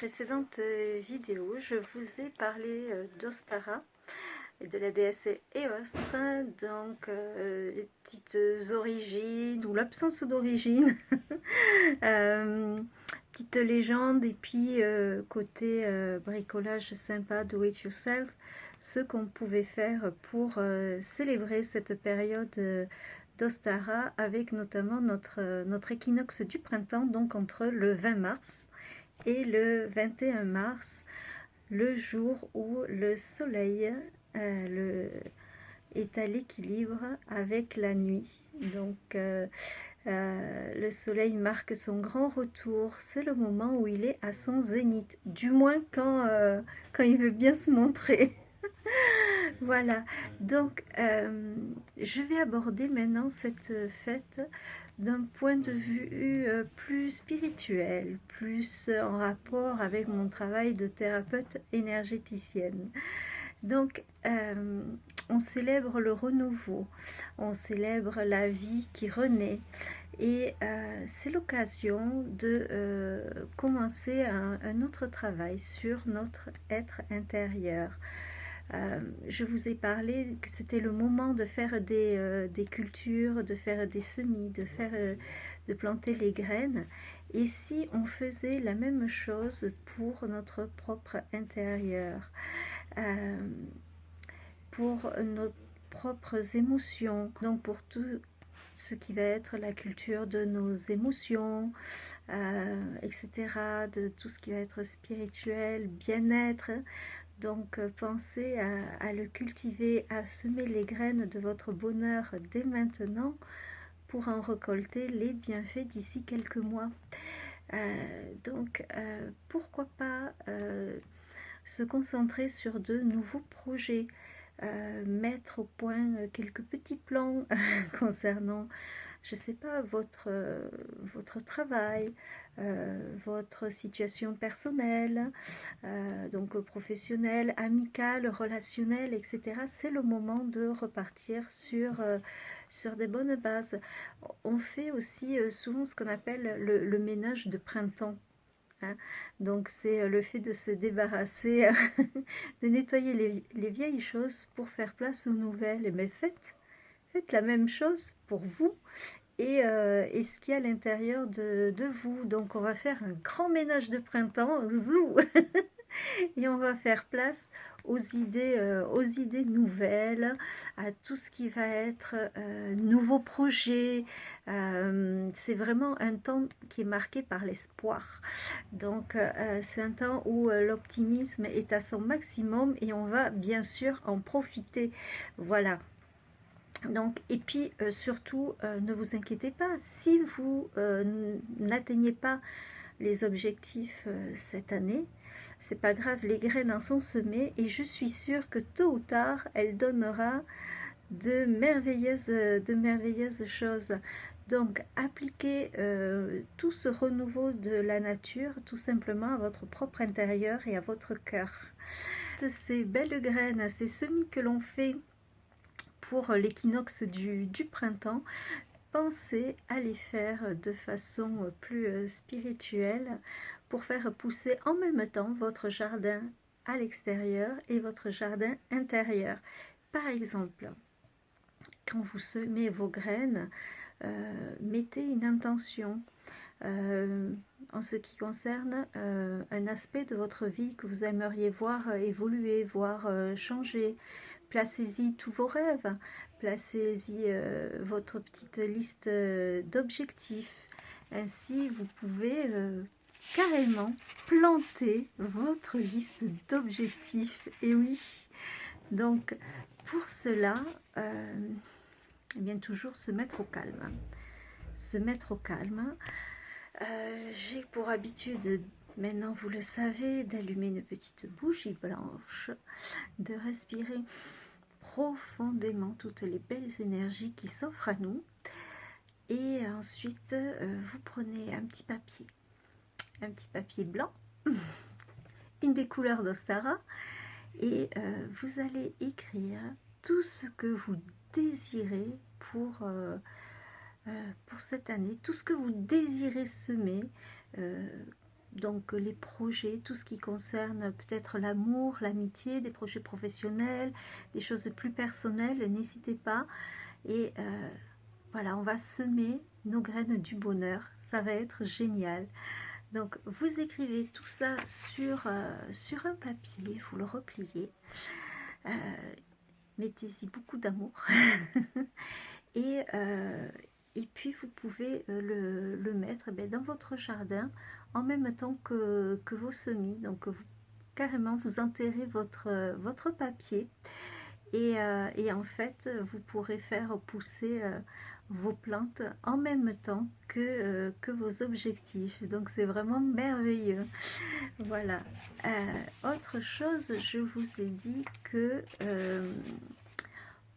précédente vidéo, je vous ai parlé d'Ostara et de la déesse Éostre, donc les petites origines ou l'absence d'origine, petite légende et puis côté bricolage sympa, do it yourself, ce qu'on pouvait faire pour célébrer cette période d'Ostara avec notamment notre équinoxe du printemps, donc entre le 20 mars et le 21 mars, le jour où le soleil est à l'équilibre avec la nuit. Donc le soleil marque son grand retour, c'est le moment où il est à son zénith, du moins quand il veut bien se montrer. Voilà, donc je vais aborder maintenant cette fête d'un point de vue plus spirituel, plus en rapport avec mon travail de thérapeute énergéticienne. Donc, on célèbre le renouveau, on célèbre la vie qui renaît, et c'est l'occasion de commencer un autre travail sur notre être intérieur. Je vous ai parlé que c'était le moment de faire des cultures, de faire des semis, de planter les graines. Et si on faisait la même chose pour notre propre intérieur, euh, pour nos propres émotions, donc pour tout ce qui va être la culture de nos émotions, etc., de tout ce qui va être spirituel, bien-être. Donc pensez à le cultiver, à semer les graines de votre bonheur dès maintenant pour en récolter les bienfaits d'ici quelques mois. Donc pourquoi pas se concentrer sur de nouveaux projets, mettre au point quelques petits plans concernant, je ne sais pas, votre travail, votre situation personnelle, donc professionnelle, amicale, relationnelle, etc. C'est le moment de repartir sur des bonnes bases. On fait aussi souvent ce qu'on appelle le ménage de printemps. Hein. Donc c'est le fait de se débarrasser, de nettoyer les vieilles choses pour faire place aux nouvelles. Mais faites la même chose pour vous et ce qu'il y a à l'intérieur de vous. Donc on va faire un grand ménage de printemps, zou et on va faire place aux idées nouvelles, à tout ce qui va être nouveaux projets. C'est vraiment un temps qui est marqué par l'espoir. Donc c'est un temps où l'optimisme est à son maximum et on va bien sûr en profiter. Voilà. Donc, et puis surtout, ne vous inquiétez pas, si vous n'atteignez pas les objectifs cette année, c'est pas grave, les graines en sont semées et je suis sûre que tôt ou tard, elle donnera de merveilleuses choses. Donc, appliquez tout ce renouveau de la nature tout simplement à votre propre intérieur et à votre cœur. Ces belles graines, ces semis que l'on fait pour l'équinoxe du printemps, pensez à les faire de façon plus spirituelle pour faire pousser en même temps votre jardin à l'extérieur et votre jardin intérieur. Par exemple, quand vous semez vos graines, mettez une intention en ce qui concerne un aspect de votre vie que vous aimeriez voir évoluer, voir changer. Placez-y tous vos rêves, placez-y votre petite liste d'objectifs. Ainsi, vous pouvez carrément planter votre liste d'objectifs. Et oui, donc pour cela, eh bien toujours se mettre au calme. Se mettre au calme. J'ai pour habitude, maintenant vous le savez, d'allumer une petite bougie blanche, de respirer profondément toutes les belles énergies qui s'offrent à nous. Et ensuite, vous prenez un petit papier blanc, une des couleurs d'Ostara, et vous allez écrire tout ce que vous désirez pour cette année, tout ce que vous désirez semer donc les projets, tout ce qui concerne peut-être l'amour, l'amitié, des projets professionnels, des choses plus personnelles, n'hésitez pas. Et voilà, on va semer nos graines du bonheur, ça va être génial. Donc vous écrivez tout ça sur un papier, vous le repliez, mettez-y beaucoup d'amour et, et puis vous pouvez le mettre dans votre jardin en même temps que vos semis. Donc carrément vous enterrez votre papier et en fait vous pourrez faire pousser vos plantes en même temps que vos objectifs. Donc c'est vraiment merveilleux. Voilà. Autre chose, je vous ai dit que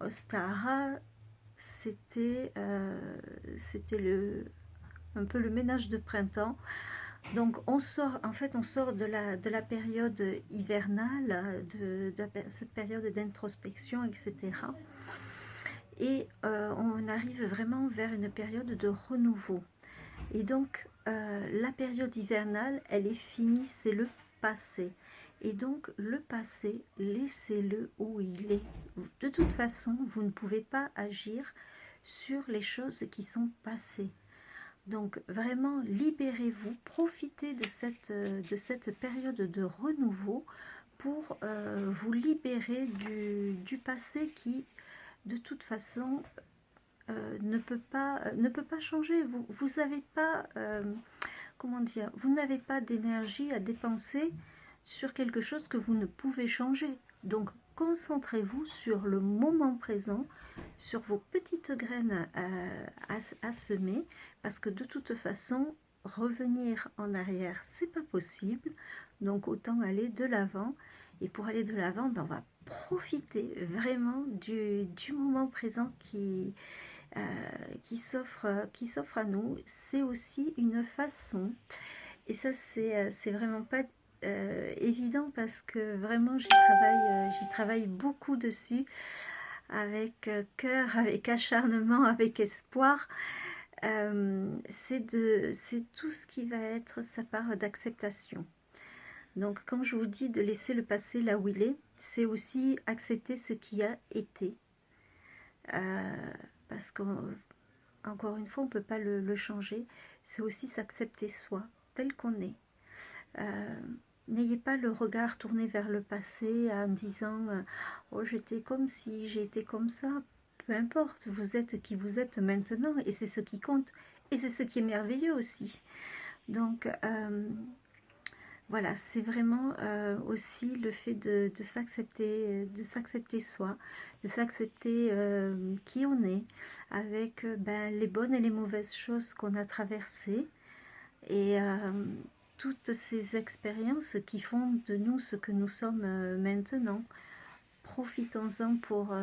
Ostara, c'était un peu le ménage de printemps. Donc on sort, en fait, on sort de la période hivernale, cette période d'introspection, etc. Et on arrive vraiment vers une période de renouveau. Et donc la période hivernale, elle est finie, c'est le passé. Et donc le passé, laissez-le où il est. De toute façon, vous ne pouvez pas agir sur les choses qui sont passées. Donc vraiment, libérez-vous, profitez de cette période de renouveau pour vous libérer du passé qui, de toute façon, ne peut pas changer. Vous n'avez pas, comment dire, vous n'avez pas d'énergie à dépenser sur quelque chose que vous ne pouvez changer. Donc concentrez-vous sur le moment présent, sur vos petites graines à semer, parce que de toute façon, revenir en arrière, c'est pas possible. Donc autant aller de l'avant. Et pour aller de l'avant, on va profiter vraiment du moment présent qui s'offre à nous. C'est aussi une façon, et ça c'est vraiment pas évident, parce que vraiment j'y travaille beaucoup dessus, avec cœur, avec acharnement, avec espoir. C'est tout ce qui va être sa part d'acceptation. Donc quand je vous dis de laisser le passé là où il est, c'est aussi accepter ce qui a été. Parce qu'encore une fois, on ne peut pas le changer. C'est aussi s'accepter soi, tel qu'on est. N'ayez pas le regard tourné vers le passé en disant « Oh, j'étais comme si, j'ai été comme ça ». Peu importe, vous êtes qui vous êtes maintenant, et c'est ce qui compte. Et c'est ce qui est merveilleux aussi. Donc, voilà, c'est vraiment aussi le fait de s'accepter soi, de s'accepter qui on est, avec les bonnes et les mauvaises choses qu'on a traversées, et toutes ces expériences qui font de nous ce que nous sommes maintenant. Profitons-en pour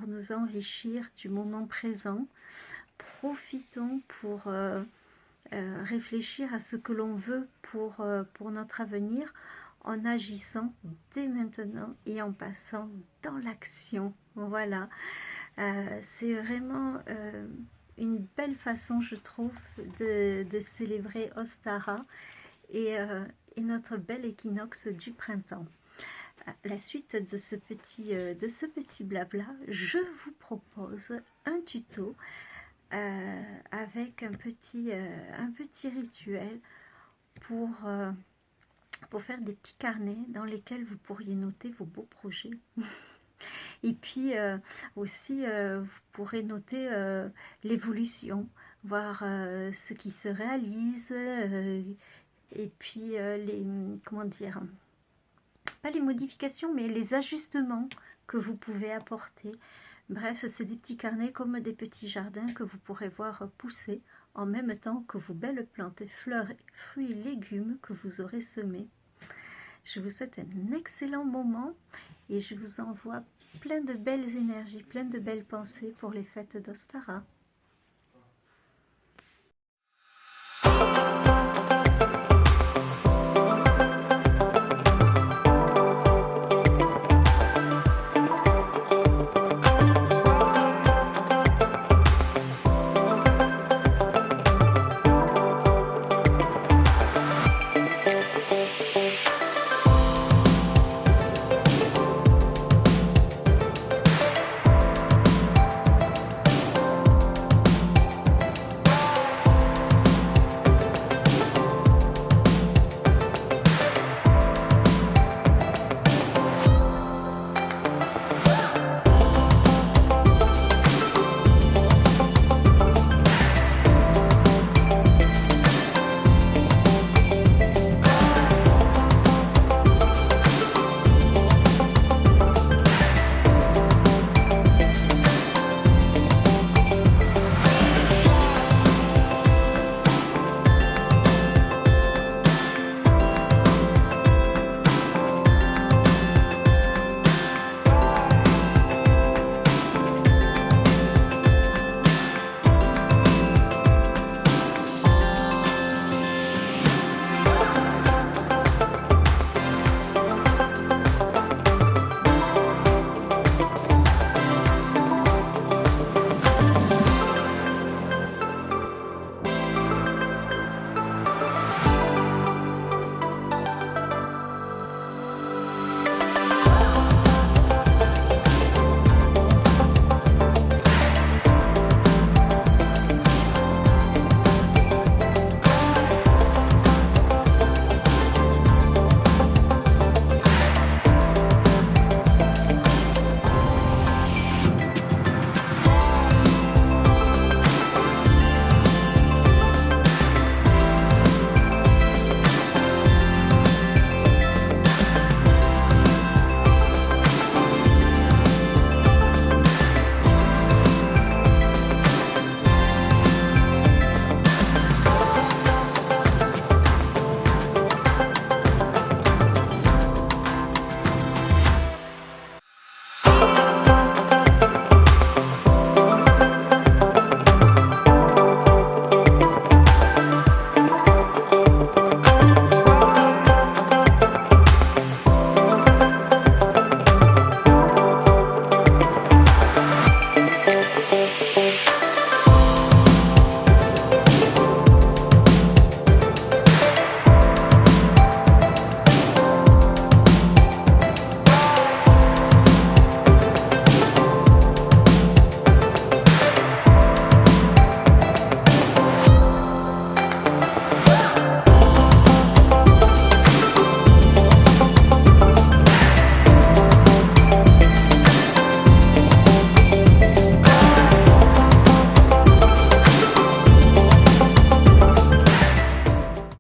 nous enrichir du moment présent. Profitons pour réfléchir à ce que l'on veut pour notre avenir, en agissant dès maintenant et en passant dans l'action. Voilà, c'est vraiment une belle façon, je trouve, de célébrer Ostara et notre bel équinoxe du printemps. À la suite de ce petit blabla, je vous propose un tuto avec un petit rituel pour faire des petits carnets dans lesquels vous pourriez noter vos beaux projets. Et puis aussi, vous pourrez noter l'évolution, voir ce qui se réalise, et puis comment dire, pas les modifications, mais les ajustements que vous pouvez apporter. Bref, c'est des petits carnets comme des petits jardins que vous pourrez voir pousser en même temps que vos belles plantes et fleurs, fruits et légumes que vous aurez semés. Je vous souhaite un excellent moment et je vous envoie plein de belles énergies, plein de belles pensées pour les fêtes d'Ostara.